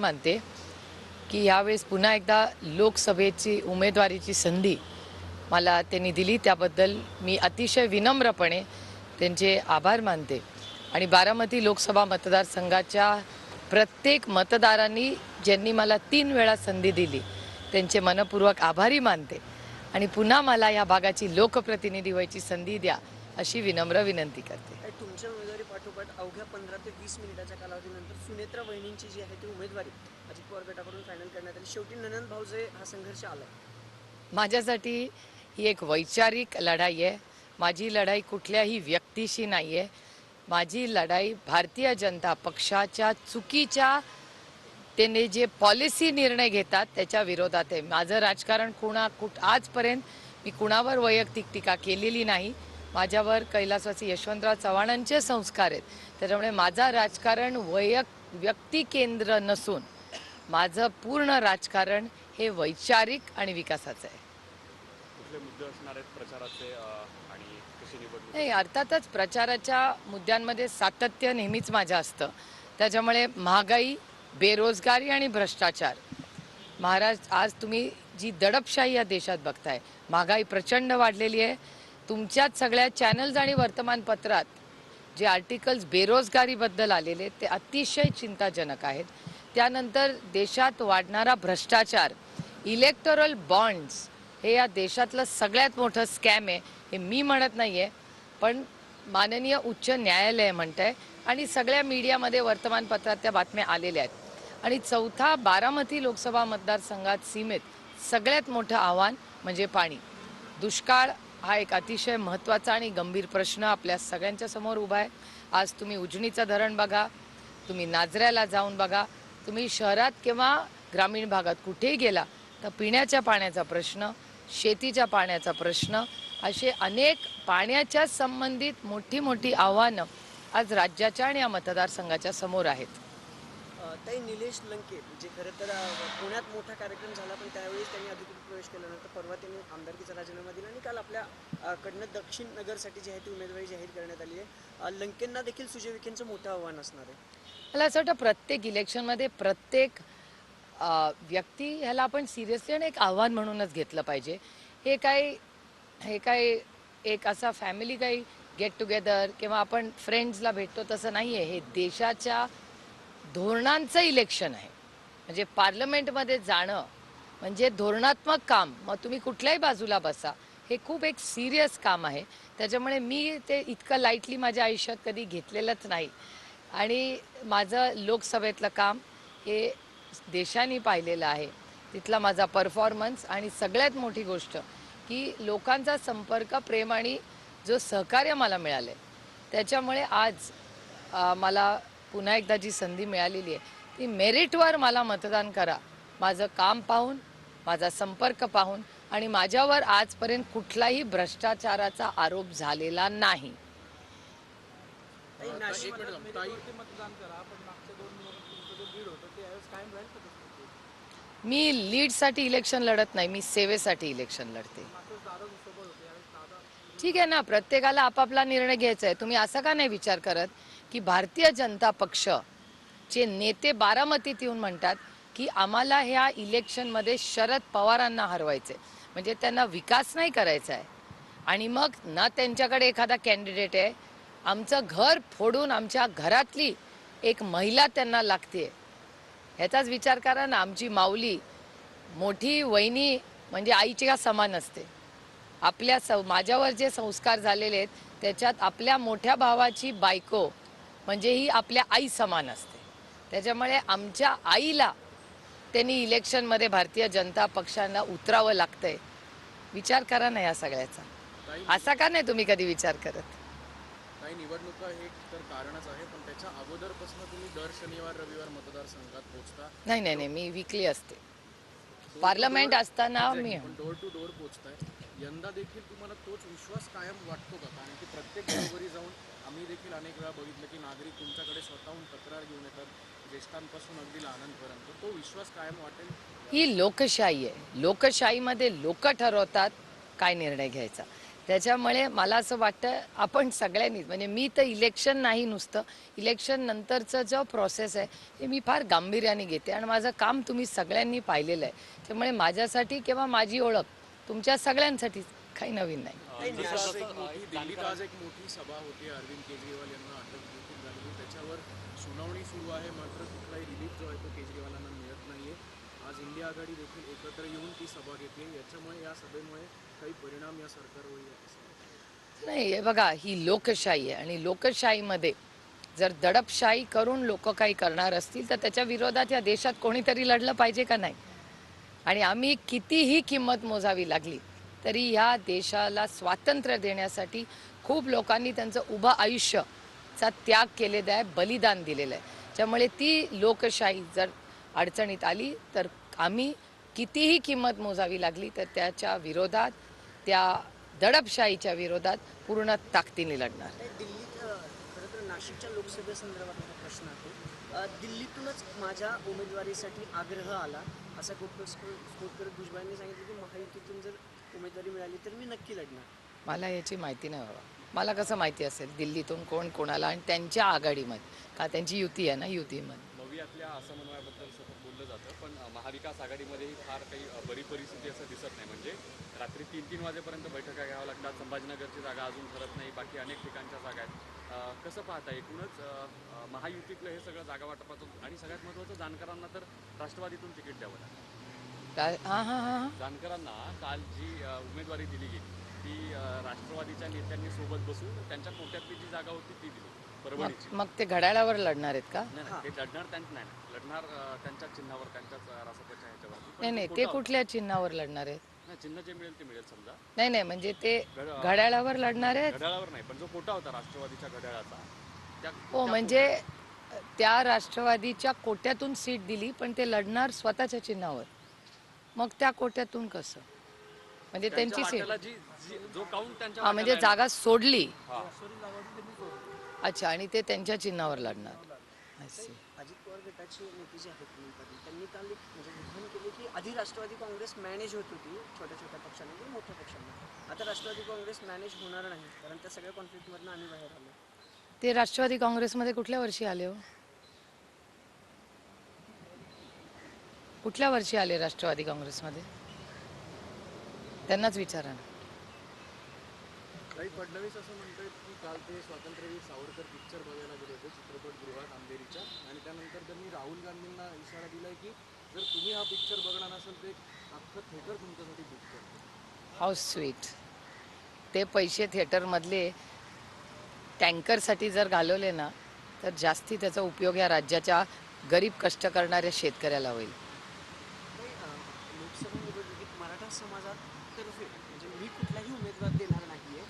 मानते की यावेळेस पुन्हा एकदा लोकसभेची उमेदवारीची संधी मला त्यांनी दिली, त्याबद्दल मी अतिशय विनम्रपणे त्यांचे आभार मानते। आणि बारामती लोकसभा मतदारसंघाच्या प्रत्येक मतदारांनी ज्यांनी मला 3 वेळा संधी दिली त्यांचे मनपूर्वक आभारी मानते आणि पुन्हा मला या भागाची लोकप्रतिनिधी व्हायची संधी द्या अशी विनम्र विनंती करते। तुमच्या उमेदवारी पाठोपाठ अवघ्या 15 ते 20 मिनिटाच्या कालावधीनंतर सुनेत्रा वहिनींची जी आहे ती उमेदवारी अजित पवार गटाकडून फायनल करण्यात आली। शेवटी ननंद भाऊजे हा संघर्ष आला। माझ्यासाठी ही एक वैचारिक लढाई आहे। माझी लढाई कुठल्याही व्यक्तीशी नाही आहे। माझी लढाई भारतीय जनता पक्षाच्या चुकीच्या त्यांनी जे पॉलिसी निर्णय घेतात त्याच्या विरोधात आहे। माझं राजकारण आजपर्यंत मी कुणावर वैयक्तिक टीका केलेली नाही। माझ्यावर कैलासवासी यशवंतराव चव्हाणांचे संस्कार आहेत, त्यामुळे माझा राजकारण व्यक्ती केंद्र नसून माझं पूर्ण राजकारण हे वैचारिक आणि विकासाचं आहे। कुठले मुद्दे असणार आहेत प्रचाराचे आणि कशी निवडणूक? नाही, अर्थातच प्रचाराच्या मुद्द्यांमध्ये सातत्य नेहमीच माझं असतं। त्याच्यामुळे महागाई, बेरोजगारी आणि भ्रष्टाचार। महाराज, आज तुम्ही जी दडपशाही या देशात बघताय, महागाई प्रचंड वाढलेली आहे। तुमच्याच सगळ्या चॅनल्स आणि वर्तमानपत्रात जे आर्टिकल्स बेरोजगारीबद्दल आलेले ते अतिशय चिंताजनक आहेत। त्यानंतर देशात वाढणारा भ्रष्टाचार, इलेक्टोरल बॉन्ड्स हे या देशातलं सगळ्यात मोठं स्कॅम आहे। हे मी म्हणत नाहीये, पण माननीय उच्च न्यायालय म्हणतंय आणि सगळ्या मीडियामध्ये वर्तमानपत्रात त्या बातम्या आलेल्या आहेत। आणि चौथा बारामती लोकसभा मतदारसंघात सीमित सगळ्यात मोठं आव्हान म्हणजे पाणी। दुष्काळ हा एक अतिशय महत्त्वाचा आणि गंभीर प्रश्न आपल्या सगळ्यांच्या समोर उभा आहे। आज तुम्ही उजनीचं धरण बघा, तुम्ही नाझऱ्याला जाऊन बघा, तुम्ही शहरात किंवा ग्रामीण भागात कुठेही गेला तर पिण्याच्या पाण्याचा प्रश्न, शेतीच्या पाण्याचा प्रश्न, असे अनेक पाण्याच्या संबंधित मोठी आव्हानं आज राज्याच्या आणि या मतदारसंघाच्या समोर आहेत। ताई, निलेश लंके जे खरं तर पुण्यात मोठा कार्यक्रम झाला, पण त्यावेळेस त्यांनी अधिकृत प्रवेश केल्यानंतर परवा त्यांनी आमदारकीचा राजीनामा दिला आणि काल आपल्या कडनं दक्षिण नगरसाठी जी आहे ती उमेदवारी जाहीर करण्यात आली आहे। लंकेंना देखील सुजय विखेंचं मोठं आव्हान असणार आहे। मला असं वाटतं प्रत्येक इलेक्शनमध्ये प्रत्येक व्यक्ती ह्याला आपण सिरियसली आणि एक आव्हान म्हणूनच घेतलं पाहिजे। हे काय एक असा फॅमिली काही गेट टुगेदर किंवा आपण फ्रेंड्सला भेटतो तसं नाही आहे। हे देशाच्या धोरणांचं इलेक्शन आहे। म्हणजे पार्लमेंटमध्ये जाणं म्हणजे धोरणात्मक काम, मग तुम्ही कुठल्याही बाजूला बसा, हे खूप एक सिरियस काम आहे। त्याच्यामुळे मी ते इतकं लाईटली माझ्या आयुष्यात कधी घेतलेलंच नाही। आणि माझं लोकसभेतलं काम हे देशाने पाहिलेलं आहे, तिथला माझा परफॉर्मन्स आणि सगळ्यात मोठी गोष्ट की लोकांचा संपर्क, प्रेम आणि जो सहकार्य मला मिळाले, त्याच्यामुळे आज मला पुन्हा एकदा जी संधी मिळालेली आहे ती मेरिटवर मला मतदान करा, माझं काम पाहून, माझा संपर्क पाहून आणि माझ्यावर आजपर्यंत कुठलाही भ्रष्टाचाराचा आरोप झालेला नाही। मी लीडसाठी इलेक्शन लढत नाही, मी सेवेसाठी इलेक्शन लढते। ठीक आहे ना, प्रत्येकाला आपापला निर्णय घ्यायचा आहे। तुम्ही असं का नाही विचार करत की भारतीय जनता पक्षचे नेते बारामतीत येऊन म्हणतात की आम्हाला ह्या इलेक्शनमध्ये शरद पवारांना हरवायचे, म्हणजे त्यांना विकास नाही करायचा आहे। आणि मग ना त्यांच्याकडे एखादा कॅन्डिडेट आहे, आमचं घर फोडून आमच्या घरातली एक महिला त्यांना लागते, ह्याचाच विचार करा ना। आमची माऊली मोठी वहिनी म्हणजे आईच्या समान असते। माझ्यावर जे संस्कार झालेले आहेत त्याच्यात आपल्या मोठ्या भावाची बायको म्हणजे ही आपल्या आई समान असते। त्याच्यामुळे आमच्या आईला त्यांनी इलेक्शनमध्ये भारतीय जनता पक्षाला उतरावं लागतंय। विचार करा ना या सगळ्याचा, असा का नाही तुम्ही कधी विचार करत? काही निवडणुका हे तर कारणच आहे, पण त्याच्या अगोदरपासून तुम्ही दर शनिवार रविवार मतदारसंघात पोहोचता? नाही, मी वीकली असते। पार्लमेंट असताना मी डोर टू डोर पोहोचताय। यंदा देखील तुम्हाला तोच विश्वास कायम वाटतो का? कारण की प्रत्येक घरोघरी जाऊन आम्ही देखील अनेक वेळा बघितलं की नागरिक तुमच्याकडे स्वतःहून तक्रार घेऊन येतात, ज्येष्ठांपासून अगदी लहानांपर्यंत। तो विश्वास कायम वाटेल? ही लोकशाही आहे। लोकशाहीमध्ये लोक ठरवतात काय निर्णय घ्यायचा। त्याच्यामुळे मला असं वाटतं आपण सगळ्यांनीच, म्हणजे मी तर इलेक्शन नाही, नुसतं इलेक्शन नंतरचं जो प्रोसेस आहे हे मी फार गांभीर्याने घेते आणि माझं काम तुम्ही सगळ्यांनी पाहिलेलं आहे. त्यामुळे माझ्यासाठी किंवा माझी ओळख तुमच्या सगळ्यांसाठी काही नवीन नाही. दिल्लीत आज एक मोठी सभा होती. अरविंद केजरीवाल यांना अटक देखील झालेली, त्याच्यावर सुनावणी सुरू आहे. मात्र कुठलाही रिलीफ जो आहे तो केजरीवालांना मिळत नाहीये. आज इंडिया आघाडी देखील एकत्र येऊन ती सभा घेते. याच्यामुळे या सभेमुळे काही परिणाम या सरकारवर होईल असं वाटतं? नाही, हे बघा, ही लोकशाही आहे आणि लोकशाहीमध्ये जर दडपशाही करून लोक काही करणार असतील तर त्याच्या विरोधात या देशात कोणीतरी लढलं पाहिजे का नाही? आणि आम्ही कितीही किंमत मोजावी लागली तरी ह्या देशाला स्वातंत्र्य देण्यासाठी खूप लोकांनी त्यांचं उभं आयुष्याचा त्याग केलेला आहे, बलिदान दिलेलं आहे. त्यामुळे ती लोकशाही जर अडचणीत आली तर आम्ही कितीही किंमत मोजावी लागली तर त्याच्या विरोधात, त्या दडपशाहीच्या विरोधात पूर्ण ताकदीने लढणार. दिल्लीत खरं तर नाशिकच्या लोकसभेसंदर्भात हा प्रश्न आहे. दिल्लीतूनच माझ्या उमेदवारीसाठी आग्रह आला असा स्फोट करत भुजबळांनी सांगितलं की महायुतीतून जर उमेदवारी मिळाली तर मी नक्की लढणार. मला याची माहिती नाही बाबा. मला कसं माहिती असेल दिल्लीतून कोण कोणाला आणि त्यांच्या आघाडीमध्ये, का त्यांची युती आहे ना, युतीमध्ये. भवियातल्या असमन्वयाबद्दल सतत बोललं जातं, पण महाविकास आघाडीमध्येही फार काही बरी परिस्थिती असं दिसत नाही. म्हणजे रात्री 3-3 वाजेपर्यंत बैठका घ्याव्या लागतात. संभाजीनगरची जागा अजून ठरत नाही, बाकी अनेक ठिकाणच्या जागा आहेत. कसं पाहता एकूणच महायुतीतलं हे सगळं जागा वाटपाचं आणि सगळ्यात महत्त्वाचं जानकरांना तर राष्ट्रवादीतून तिकीट द्यावं लागतं. हां हां हां जानकरांना काल जी उमेदवारी दिली गेली ती राष्ट्रवादीच्या नेत्यांनी सोबत बसून त्यांच्या कोट्यातली जी जागा होती ती दिली परभणीची. मग ते घड्याळावर लढणार आहेत का? नाही नाही, ते लढणार नाही लढणार त्यांच्या चिन्हावर, त्यांच्याच रासपच्या ह्याच्यावरती. नाही नाही, ते कुठल्या चिन्हावर लढणार आहेत? नाही, चिन्ह जे मिळेल ते मिळेल समजा. नाही नाही, म्हणजे ते घड्याळावर लढणार आहेत. घड्याळावर नाही, पण जो कोटा होता राष्ट्रवादीच्या घड्याळाचा हो, म्हणजे त्या राष्ट्रवादीच्या कोट्यातून सीट दिली पण ते लढणार स्वतःच्या चिन्हावर. मग त्या कोट्यातून कसं? म्हणजे त्यांची सीट, जो काउंट त्यांच्या हा, म्हणजे जागा सोडली. हा. अच्छा, आणि ते त्यांच्या चिन्हावर लढणार. I see. अजित पवार गटाचे नेते जे आहेत अनिल पाटील, त्यांनी काल एक म्हणजे विधान केले की आधी राष्ट्रवादी काँग्रेस मॅनेज होत होती छोट्या छोट्या पक्षांना किंवा मोठ्या पक्षांना. आता राष्ट्रवादी काँग्रेस मॅनेज होणार नाही कारण त्या सगळ्या कॉन्फ्लिक्टमधनं आम्ही बाहेर आलो. ते राष्ट्रवादी काँग्रेसमध्ये कुठल्या वर्षी आले हो? कुठल्या वर्षी आले राष्ट्रवादी काँग्रेसमध्ये? त्यांनाच विचारा ना. काही फडणवीस असं म्हणतात की काल ते स्वातंत्र्यवीर सावरकर पिक्चर बघायला गेले होते चित्रपटगृहात अंधेरीच्या, आणि त्यानंतर त्यांनी राहुल गांधींना इशारा दिलाय की जर तुम्ही हा पिक्चर बघणार नसाल तर एक अख्खं थिएटर तुमच्यासाठी बुक करतो. How sweet. ते पैसे थिएटरमधले टँकरसाठी जर घालवले ना तर जास्ती त्याचा उपयोग या राज्याच्या गरीब कष्ट करणाऱ्या शेतकऱ्याला होईल. लोकसभा निवडणुकीत मराठा समाजातर्फे म्हणजे मी कुठलाही उमेदवार देणार नाहीये